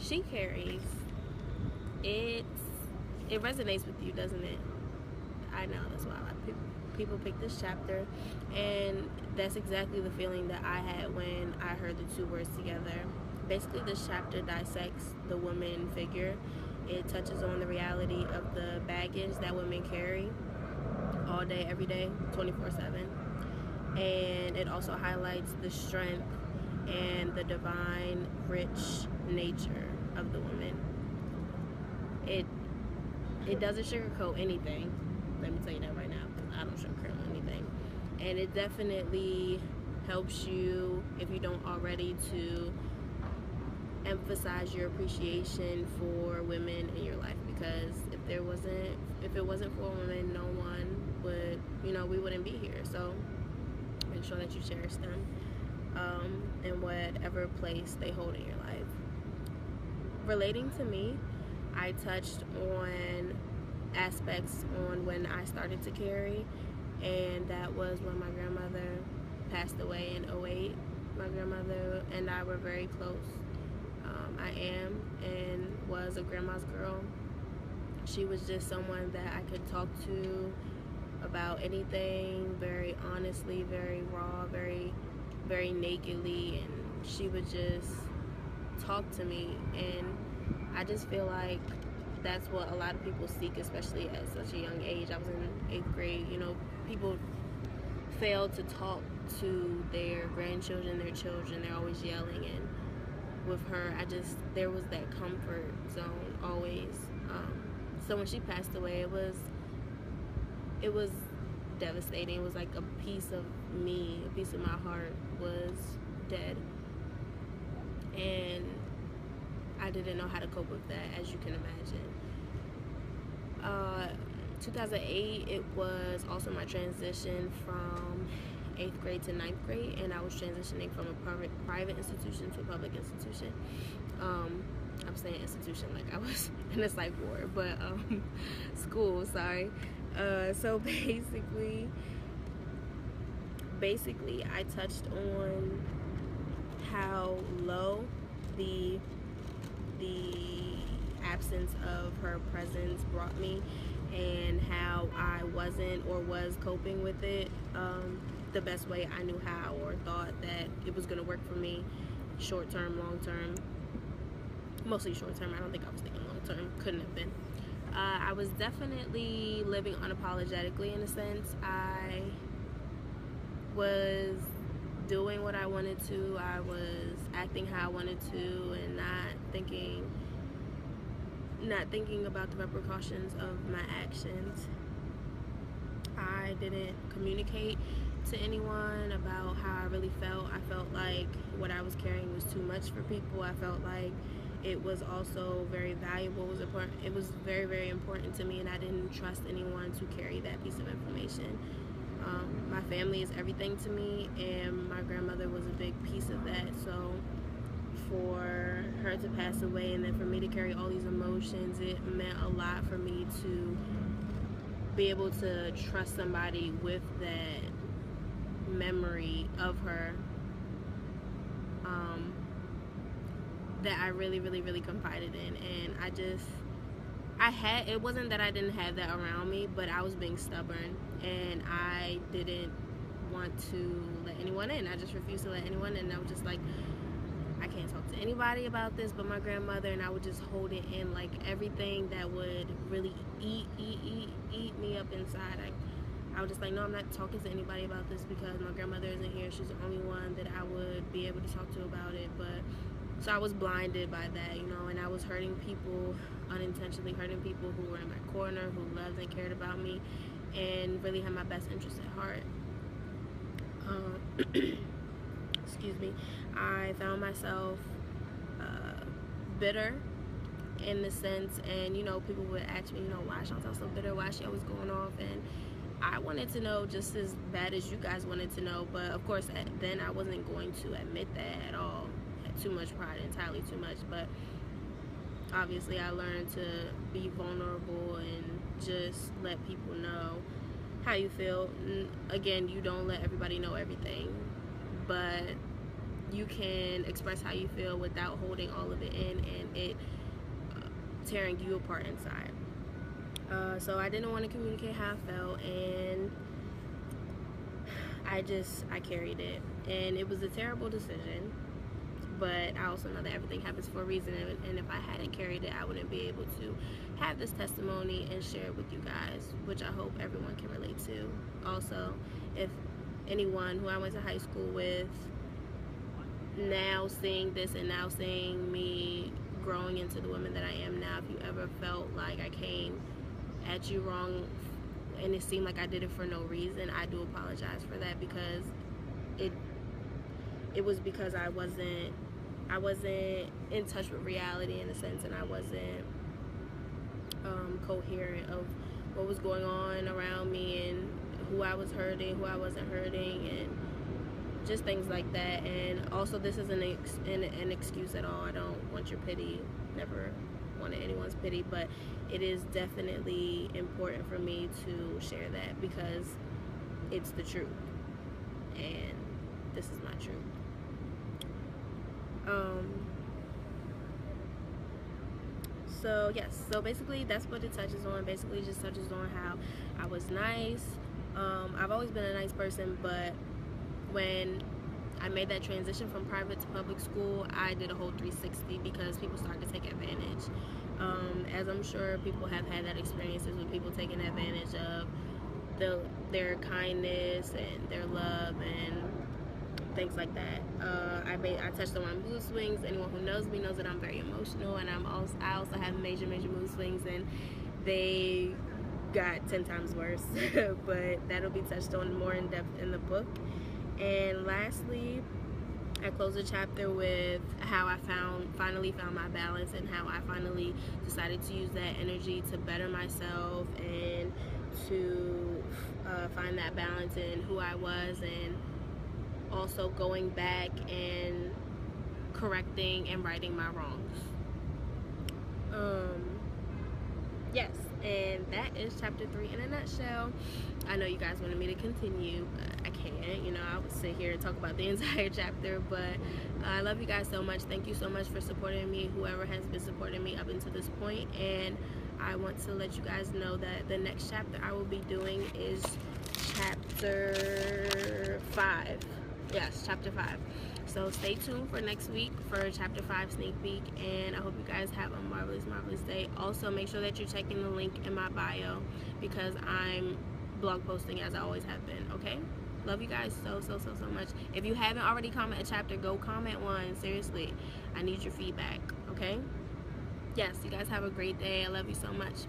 she carries, it's it resonates with you, doesn't it? I know that's why a lot of people pick this chapter, and that's exactly the feeling that I had when I heard the two words together. Basically, this chapter dissects the woman figure. It touches on the reality of the baggage that women carry all day, every day, 24/7, and it also highlights the strength and the divine, rich nature of the woman. It it doesn't sugarcoat anything. Let me tell you that right now, because I don't sugarcoat anything. And it definitely helps you, if you don't already, to emphasize your appreciation for women in your life. Because if it wasn't for women, no one would, we wouldn't be here. So make sure that you cherish them, in whatever place they hold in your life. Relating to me, I touched on aspects on when I started to carry, and that was when my grandmother passed away in '08. My grandmother and I were very close. I am and was a grandma's girl. She was just someone that I could talk to about anything very honestly, very raw, very, very nakedly, and she would just talk to me. And I just feel like that's what a lot of people seek, especially at such a young age. I was in 8th grade. People fail to talk to their grandchildren, their children. They're always yelling, and with her, there was that comfort zone always. So when she passed away, it was devastating. It was like a piece of me, a piece of my heart was dead, and I didn't know how to cope with that, as you can imagine. 2008, it was also my transition from 8th grade to 9th grade, and I was transitioning from a private institution to a public institution. I'm saying institution like I was in a psych ward, but school, sorry. So basically, I touched on how low the absence of her presence brought me, and how I wasn't or was coping with it the best way I knew how, or thought that it was going to work for me, short term, long term. Mostly short term. I don't think I was thinking long term. Couldn't have been. I was definitely living unapologetically, in a sense. I was doing what I wanted to. I was acting how I wanted to, and not thinking about the repercussions of my actions. I didn't communicate to anyone about how I really felt. I felt like what I was carrying was too much for people. I felt like it was also very valuable. It was very, very important to me, and I didn't trust anyone to carry that piece of information. My family is everything to me, and my grandmother was a big piece of that. So for her to pass away, and then for me to carry all these emotions, it meant a lot for me to be able to trust somebody with that memory of her, that I really, really, really confided in. And it wasn't that I didn't have that around me, but I was being stubborn, and I didn't want to let anyone in. I just refused to let anyone in. I was just like, I can't talk to anybody about this but my grandmother, and I would just hold it in, like everything that would really eat me up inside. I was just like, no, I'm not talking to anybody about this because my grandmother isn't here. She's the only one that I would be able to talk to about it. But so I was blinded by that, and I was hurting people, unintentionally hurting people who were in my corner, who loved and cared about me, and really had my best interest at heart. Excuse me. I found myself bitter in the sense, and people would ask me, why is Chantel so bitter? Why is she always going off? And I wanted to know just as bad as you guys wanted to know, but of course then I wasn't going to admit that at all. I had too much pride, entirely too much. But obviously I learned to be vulnerable and just let people know how you feel. Again, you don't let everybody know everything, but you can express how you feel without holding all of it in and it tearing you apart inside. So I didn't want to communicate how I felt, and I carried it, and it was a terrible decision, but I also know that everything happens for a reason, and if I hadn't carried it, I wouldn't be able to have this testimony and share it with you guys, which I hope everyone can relate to. Also, if anyone who I went to high school with, now seeing this and now seeing me growing into the woman that I am now, if you ever felt like I came at you wrong and it seemed like I did it for no reason, I do apologize for that, because it was because I wasn't in touch with reality, in a sense, and I wasn't coherent of what was going on around me and who I was hurting, who I wasn't hurting, and just things like that. And also, this isn't an excuse at all. I don't want your pity, never wanted anyone's pity, but it is definitely important for me to share that, because it's the truth, and this is my truth. So yes, so basically that's what it touches on. Basically it just touches on how I was nice. I've always been a nice person, but when I made that transition from private to public school, I did a whole 360 because people started to take advantage. As I'm sure people have had that experiences with people taking advantage of their kindness and their love and things like that. I touched on my mood swings. Anyone who knows me knows that I'm very emotional, and I also have major mood swings, and they got 10 times worse. But that'll be touched on more in depth in the book. And lastly, I close the chapter with how I finally found my balance, and how I finally decided to use that energy to better myself and to find that balance in who I was, and also going back and correcting and righting my wrongs. Yes, and that is chapter 3 in a nutshell. I know you guys wanted me to continue, but I can't. You know, I would sit here and talk about the entire chapter, but I love you guys so much. Thank you so much for supporting me, whoever has been supporting me up until this point. And I want to let you guys know that the next chapter I will be doing is chapter 5. Yes, chapter 5. So stay tuned for next week for chapter 5 sneak peek, and I hope you guys have a marvelous day. Also, make sure that you're checking the link in my bio, because I'm blog posting as I always have been. Okay, love you guys so much. If you haven't already commented a chapter, go comment one. Seriously, I need your feedback. Okay, yes, you guys have a great day. I love you so much.